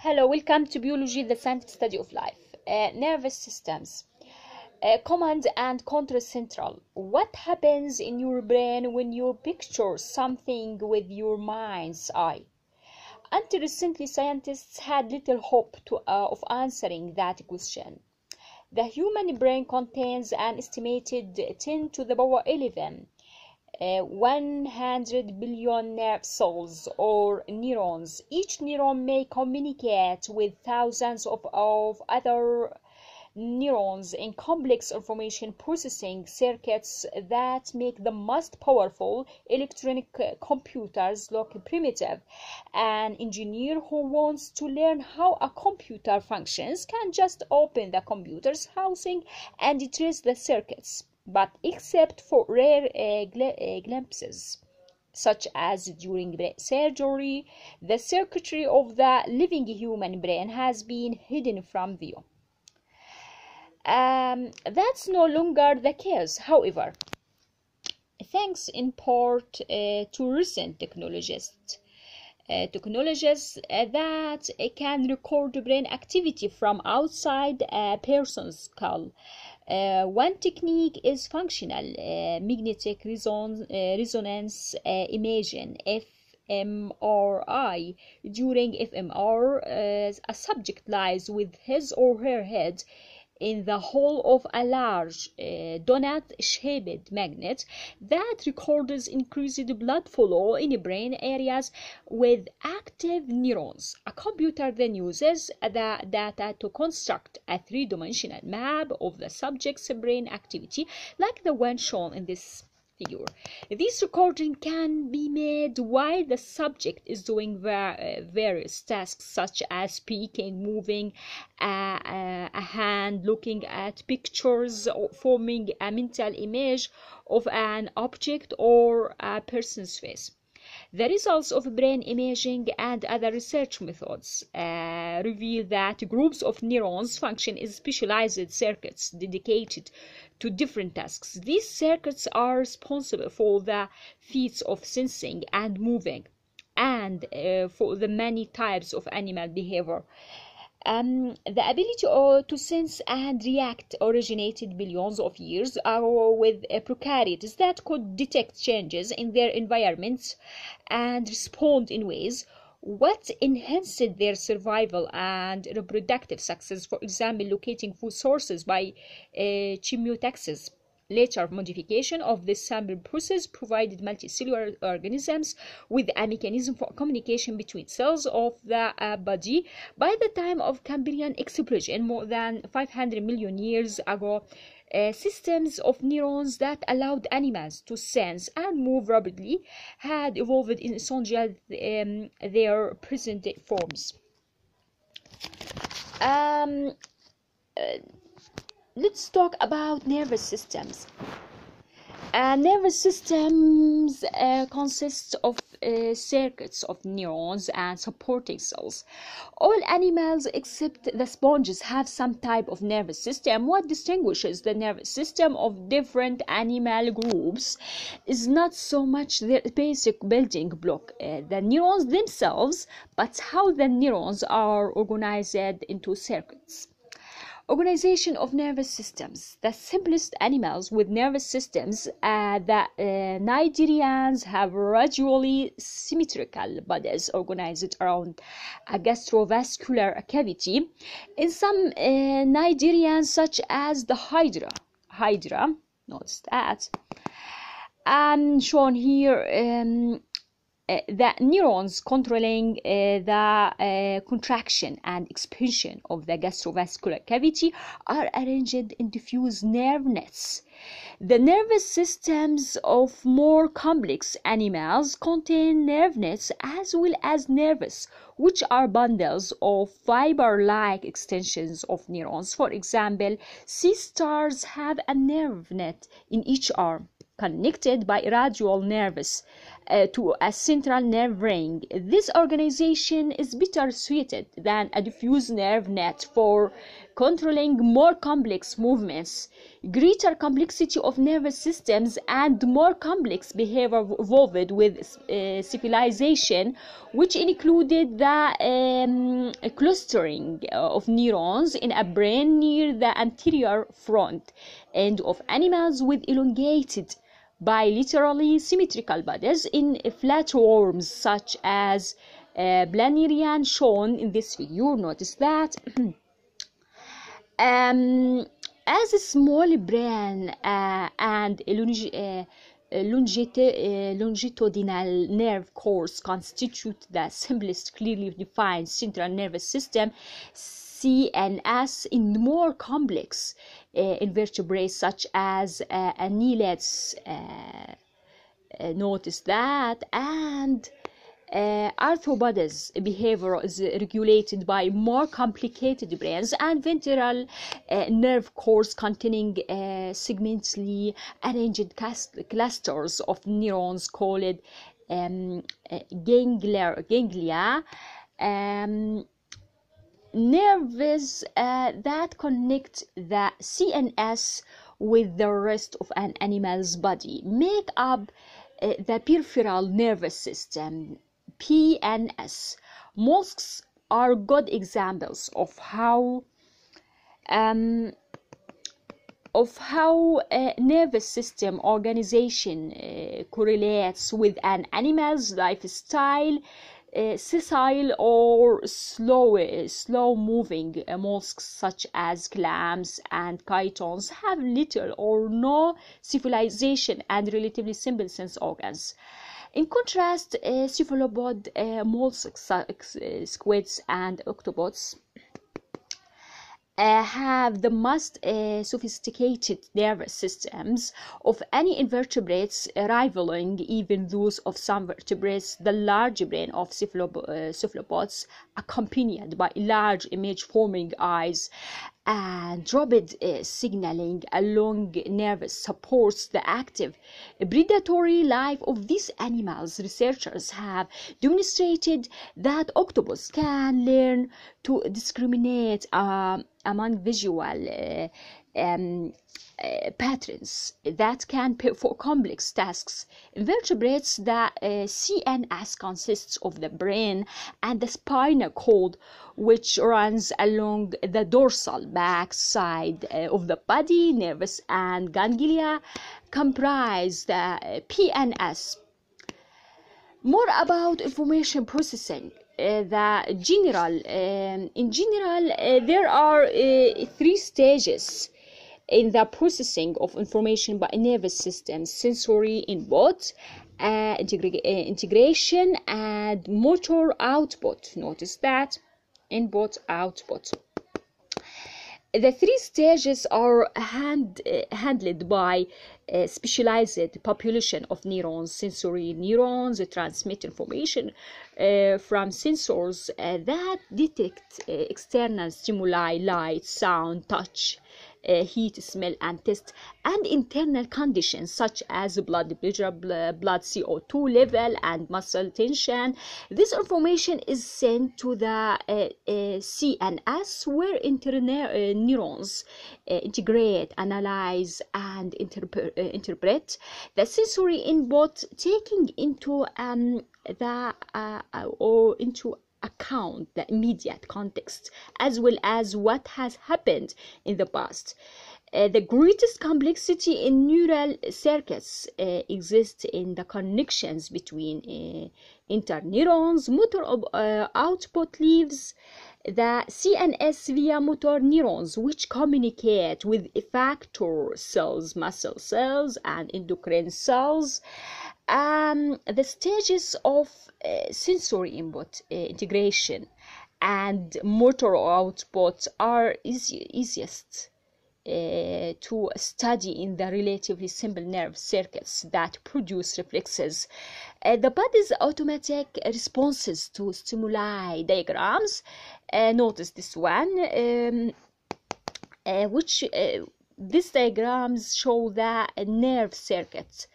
Hello, welcome to Biology, the scientific study of life. Nervous systems. Command and control central. What happens in your brain when you picture something with your mind's eye? Until recently, scientists had little hope of answering that question. The human brain contains an estimated 10 to the power 11 100 billion nerve cells or neurons. Each neuron may communicate with thousands of other neurons in complex information processing circuits that make the most powerful electronic computers look primitive. An engineer who wants to learn how a computer functions can just open the computer's housing and trace the circuits. But except for rare glimpses, such as during brain surgery, the circuitry of the living human brain has been hidden from view. That's no longer the case, however, thanks in part to recent technologies that can record brain activity from outside a person's skull. One technique is functional magnetic resonance imaging, fMRI. During fMRI, a subject lies with his or her head in the hole of a large donut-shaped magnet that records increased blood flow in brain areas with active neurons. A computer then uses the data to construct a three-dimensional map of the subject's brain activity, like the one shown in this figure. This recording can be made while the subject is doing various tasks, such as speaking, moving a hand, looking at pictures, or forming a mental image of an object or a person's face. The results of brain imaging and other research methods reveal that groups of neurons function as specialized circuits dedicated to different tasks. These circuits are responsible for the feats of sensing and moving, and for the many types of animal behavior. The ability to sense and react originated billions of years ago with prokaryotes that could detect changes in their environments and respond in ways what enhanced their survival and reproductive success. For example, locating food sources by chemiotaxis. Later modification of this sample process provided multicellular organisms with a mechanism for communication between cells of the body. By the time of Cambrian explosion, more than 500 million years ago, systems of neurons that allowed animals to sense and move rapidly had evolved in essentially their present forms. Let's talk about nervous systems. Nervous systems consist of circuits of neurons and supporting cells. All animals except the sponges have some type of nervous system. What distinguishes the nervous system of different animal groups is not so much their basic building block, the neurons themselves, but how the neurons are organized into circuits. Organization of nervous systems. The simplest animals with nervous systems, the Nigerians, have gradually symmetrical bodies organized around a gastrovascular cavity. In some Nigerians, such as the Hydra, notice that, shown here, the neurons controlling the contraction and expansion of the gastrovascular cavity are arranged in diffuse nerve nets. The nervous systems of more complex animals contain nerve nets as well as nerves, which are bundles of fiber-like extensions of neurons. For example, sea stars have a nerve net in each arm, connected by radial nerves to a central nerve ring. This organization is better suited than a diffuse nerve net for controlling more complex movements. Greater complexity of nervous systems and more complex behavior evolved with civilization, which included the clustering of neurons in a brain near the anterior front end of animals with elongated bilaterally symmetrical bodies in flatworms such as planarian shown in this figure. Notice that as a small brain and longitudinal nerve course constitute the simplest clearly defined central nervous system, CNS in more complex invertebrates such as annelids, notice that, and arthropods behavior is regulated by more complicated brains and ventral nerve cores containing segmentally arranged clusters of neurons called ganglia, nerves that connect the CNS with the rest of an animal's body make up the peripheral nervous system, PNS. Mollusks are good examples of how nervous system organization correlates with an animal's lifestyle. Sessile or slow moving mollusks such as clams and chitons have little or no civilization and relatively simple sense organs. In contrast, cephalopod mollusks, squids and octopods have the most sophisticated nervous systems of any invertebrates, rivaling even those of some vertebrates. The large brain of cephalopods, accompanied by large image-forming eyes and rapid signaling along nerves, supports the active predatory life of these animals. Researchers have demonstrated that octopus can learn to discriminate among visual patterns that can perform complex tasks. Invertebrates, the CNS consists of the brain and the spinal cord, which runs along the dorsal back side of the body. Nerves and ganglia comprise the PNS. More about information processing. In general, there are 3 stages in the processing of information by nervous systems: sensory input, integration, and motor output. Notice that, input, output. The 3 stages are handled by a specialized population of neurons. Sensory neurons transmit information from sensors that detect external stimuli, light, sound, touch, heat, smell, and taste, and internal conditions such as blood pressure, blood CO2 level, and muscle tension. This information is sent to the CNS, where neurons integrate, analyze, and interpret the sensory input, taking into account the immediate context as well as what has happened in the past. The greatest complexity in neural circuits exists in the connections between interneurons. Motor output leaves the CNS via motor neurons, which communicate with effector cells, muscle cells, and endocrine cells. The stages of sensory input, integration, and motor output are easiest to study in the relatively simple nerve circuits that produce reflexes. The body's automatic responses to stimuli diagrams. Notice this one, which these diagrams show the nerve circuits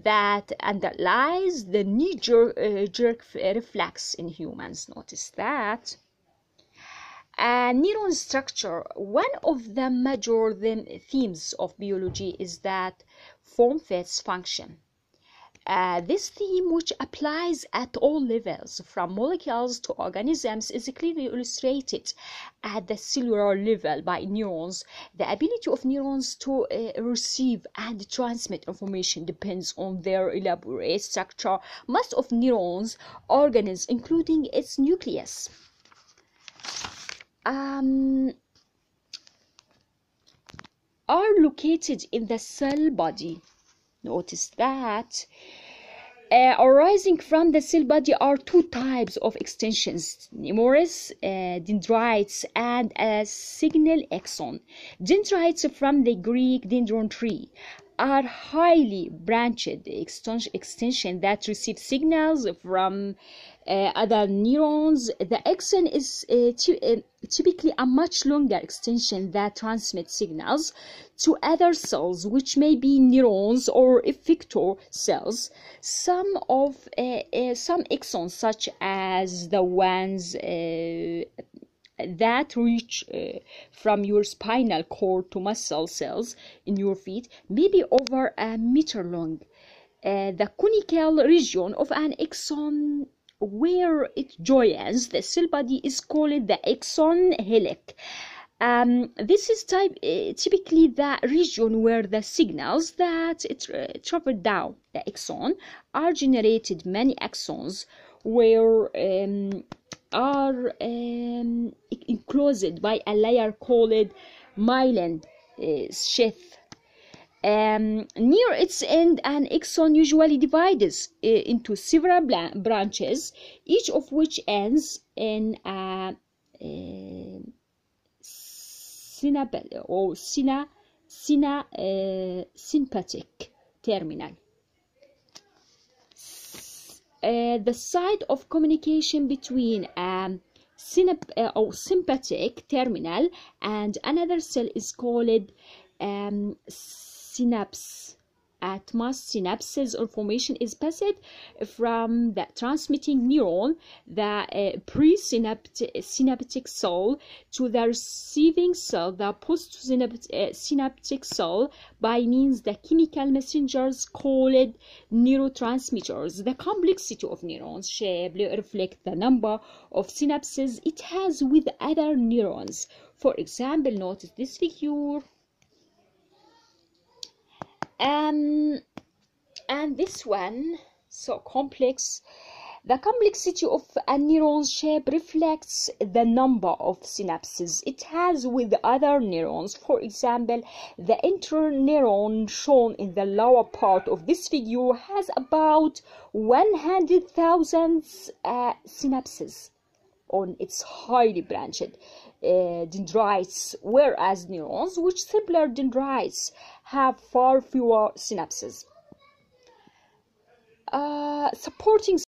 that underlies the knee-jerk reflex in humans. Notice that. Neuron structure. One of the major themes of biology is that form fits function. This theme, which applies at all levels, from molecules to organisms, is clearly illustrated at the cellular level by neurons. The ability of neurons to receive and transmit information depends on their elaborate structure. Most of neurons' organs, including its nucleus, are located in the cell body. Notice that. Arising from the cell body are two types of extensions: numerous dendrites and a signal axon. Dendrites, from the Greek dendron tree, are highly branched extension that receive signals from other neurons. The axon is typically a much longer extension that transmits signals to other cells, which may be neurons or effector cells. Some axons, such as the ones that reach from your spinal cord to muscle cells in your feet, may be over a meter long. The conical region of an axon, where it joins the cell body, is called the axon helix. This is typically the region where the signals that travel down the axon are generated. Many axons are enclosed by a layer called myelin sheath. Near its end, an axon usually divides into several branches, each of which ends in a sympathetic terminal. The site of communication between a sympathetic terminal and another cell is called synapse. At most synapses, information is passed from the transmitting neuron, the presynaptic cell, to the receiving cell, the postsynaptic cell, by means the chemical messengers called neurotransmitters. The complexity of neurons shape reflect the number of synapses it has with other neurons. For example, notice this figure. And this one, so complex. The complexity of a neuron's shape reflects the number of synapses it has with other neurons. For example, the interneuron shown in the lower part of this figure has about 100,000 synapses on its highly branched dendrites, whereas neurons with simpler dendrites have far fewer synapses. Supporting